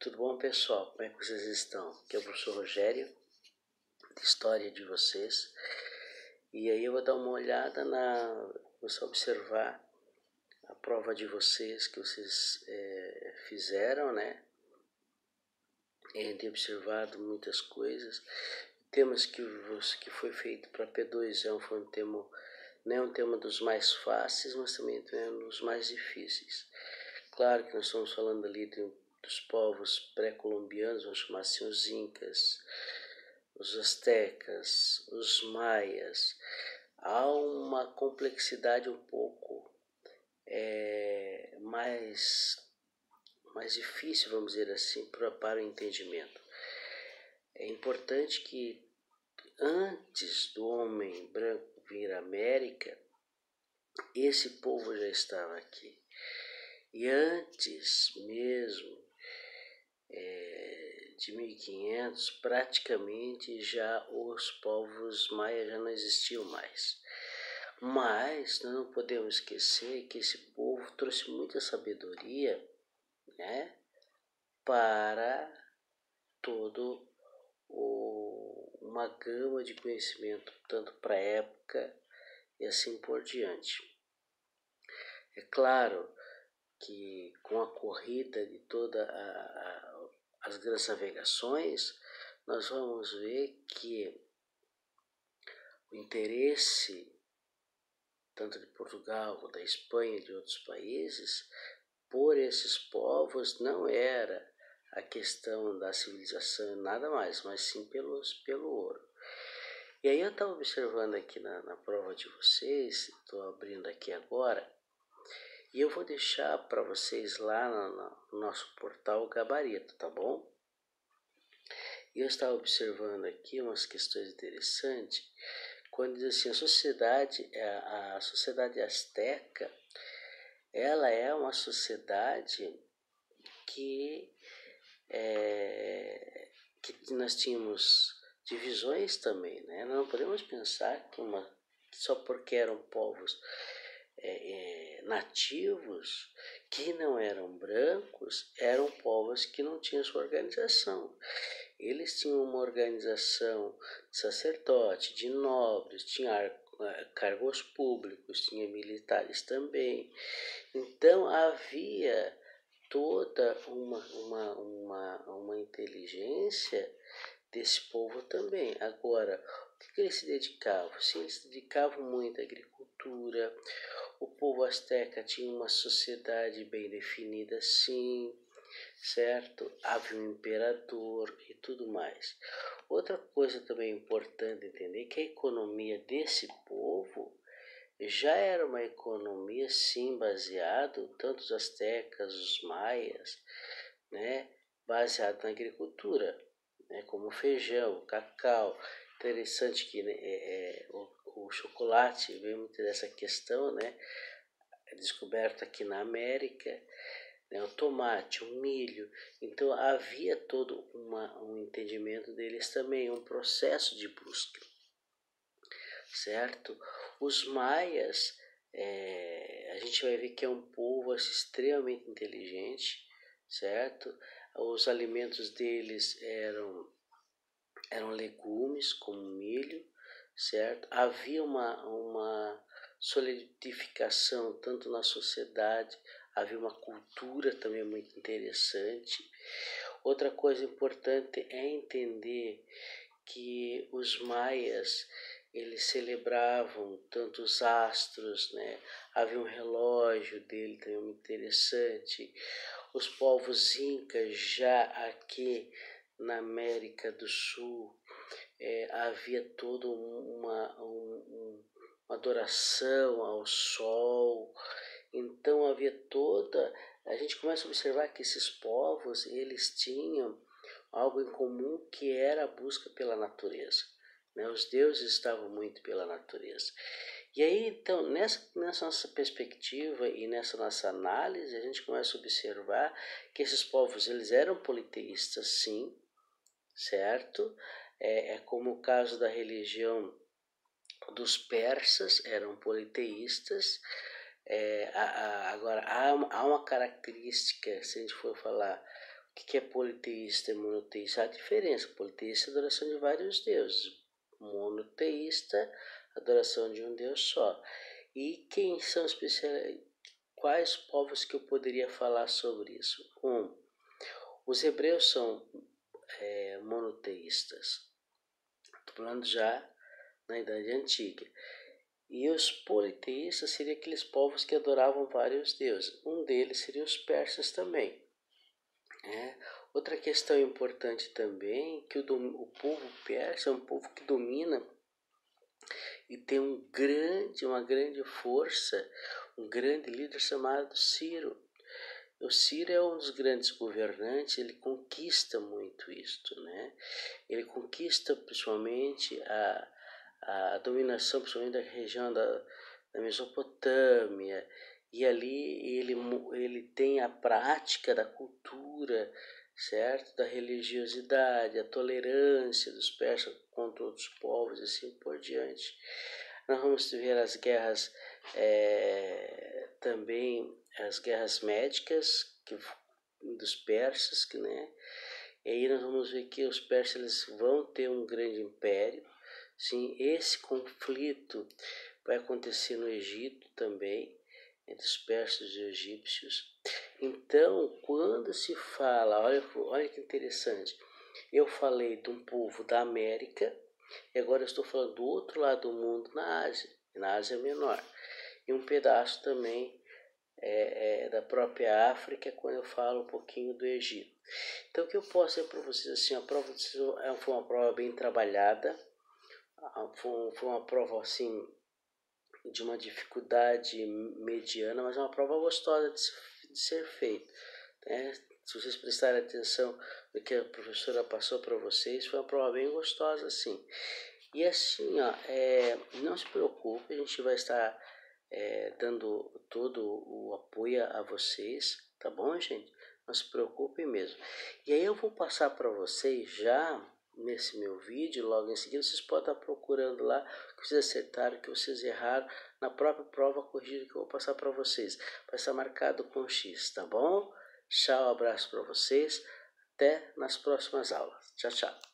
Tudo bom, pessoal? Como é que vocês estão? Aqui é o professor Rogério, de História de vocês. E aí eu vou dar uma olhada vou só observar a prova de vocês que vocês fizeram, né? Eu tenho observado muitas coisas. Temas que foi feito para P2 foi um tema, não é um tema dos mais fáceis, mas também é um dos mais difíceis. Claro que nós estamos falando ali dos povos pré-colombianos, vamos chamar assim os incas, os astecas, os maias. Há uma complexidade um pouco mais difícil, vamos dizer assim, para o entendimento. É importante que antes do homem branco vir à América, esse povo já estava aqui. E antes mesmo de 1500, praticamente já os povos maias já não existiam mais. Mas nós não podemos esquecer que esse povo trouxe muita sabedoria, né, para todo uma gama de conhecimento, tanto para a época e assim por diante. É claro que com a corrida de todas as grandes navegações, nós vamos ver que o interesse tanto de Portugal, da Espanha e de outros países, por esses povos não era a questão da civilização nada mais, mas sim pelo ouro. E aí eu estava observando aqui na prova de vocês, estou abrindo aqui agora, e eu vou deixar para vocês lá no nosso portal o gabarito, tá bom? E eu estava observando aqui umas questões interessantes, quando diz assim, a sociedade asteca, ela é uma sociedade que nós tínhamos divisões também, né? Nós não podemos pensar que só porque eram povos nativos, que não eram brancos, eram povos que não tinham sua organização. Eles tinham uma organização de sacerdote, de nobres, tinha cargos públicos, tinha militares também. Então havia toda uma inteligência desse povo também. Agora, o que eles se dedicavam? Sim, eles se dedicavam muito à agricultura. O povo asteca tinha uma sociedade bem definida, sim, certo? Havia um imperador e tudo mais. Outra coisa também importante entender é que a economia desse povo já era uma economia, sim, baseada, tanto os astecas, os maias, né, baseado na agricultura, né, como o feijão, o cacau. Interessante que o chocolate veio muito dessa questão, né, descoberto aqui na América, né, o tomate, o milho. Então havia todo um entendimento deles também, um processo de busca, certo? Os maias, a gente vai ver que é um povo extremamente inteligente, certo? Os alimentos deles eram legumes, como milho, certo? Havia uma solidificação tanto na sociedade, havia uma cultura também muito interessante. Outra coisa importante é entender que os maias, eles celebravam tanto os astros, né? Havia um relógio dele também muito interessante. Os povos incas já aqui na América do Sul, havia toda uma adoração ao sol. Então havia a gente começa a observar que esses povos, eles tinham algo em comum, que era a busca pela natureza, né? Os deuses estavam muito pela natureza. E aí, então, nessa nossa perspectiva e nessa nossa análise, a gente começa a observar que esses povos, eles eram politeístas, sim, certo? É como o caso da religião dos persas, eram politeístas. Agora, há uma característica, se a gente for falar, O que é politeísta e monoteísta? Há diferença. Politeísta é a adoração de vários deuses. Monoteísta, adoração de um Deus só. E quem são quais povos que eu poderia falar sobre isso? Os hebreus são monoteístas. Estou falando já na Idade Antiga. E os politeístas seriam aqueles povos que adoravam vários deuses. Um deles seria os persas também. Outra questão importante também é que o povo persa é um povo que domina e tem uma grande força, um grande líder chamado Ciro. O Ciro é um dos grandes governantes, ele conquista muito isto, né? Ele conquista principalmente a dominação, principalmente da região da Mesopotâmia, e ali ele tem a prática da cultura, certo? Da religiosidade, a tolerância dos persas contra outros povos e assim por diante. Nós vamos ver as guerras, também as guerras médicas dos persas, né? E aí nós vamos ver que os persas eles vão ter um grande império. Sim, esse conflito vai acontecer no Egito também, entre os persas e os egípcios. Então, quando se fala, olha que interessante, eu falei de um povo da América, e agora eu estou falando do outro lado do mundo, na Ásia Menor, e um pedaço também da própria África, quando eu falo um pouquinho do Egito. Então, o que eu posso dizer para vocês, assim, a prova foi uma prova bem trabalhada, foi uma prova, assim, de uma dificuldade mediana, mas é uma prova gostosa de ser feita, né? Se vocês prestarem atenção no que a professora passou para vocês, foi uma prova bem gostosa, assim. E assim, ó, não se preocupe, a gente vai estar dando todo o apoio a vocês, tá bom, gente? Não se preocupem mesmo. E aí eu vou passar para vocês já nesse meu vídeo, logo em seguida, vocês podem estar procurando lá o que vocês acertaram, o que vocês erraram, na própria prova corrigida que eu vou passar para vocês. Vai estar marcado com X, tá bom? Tchau, abraço para vocês, até nas próximas aulas. Tchau, tchau.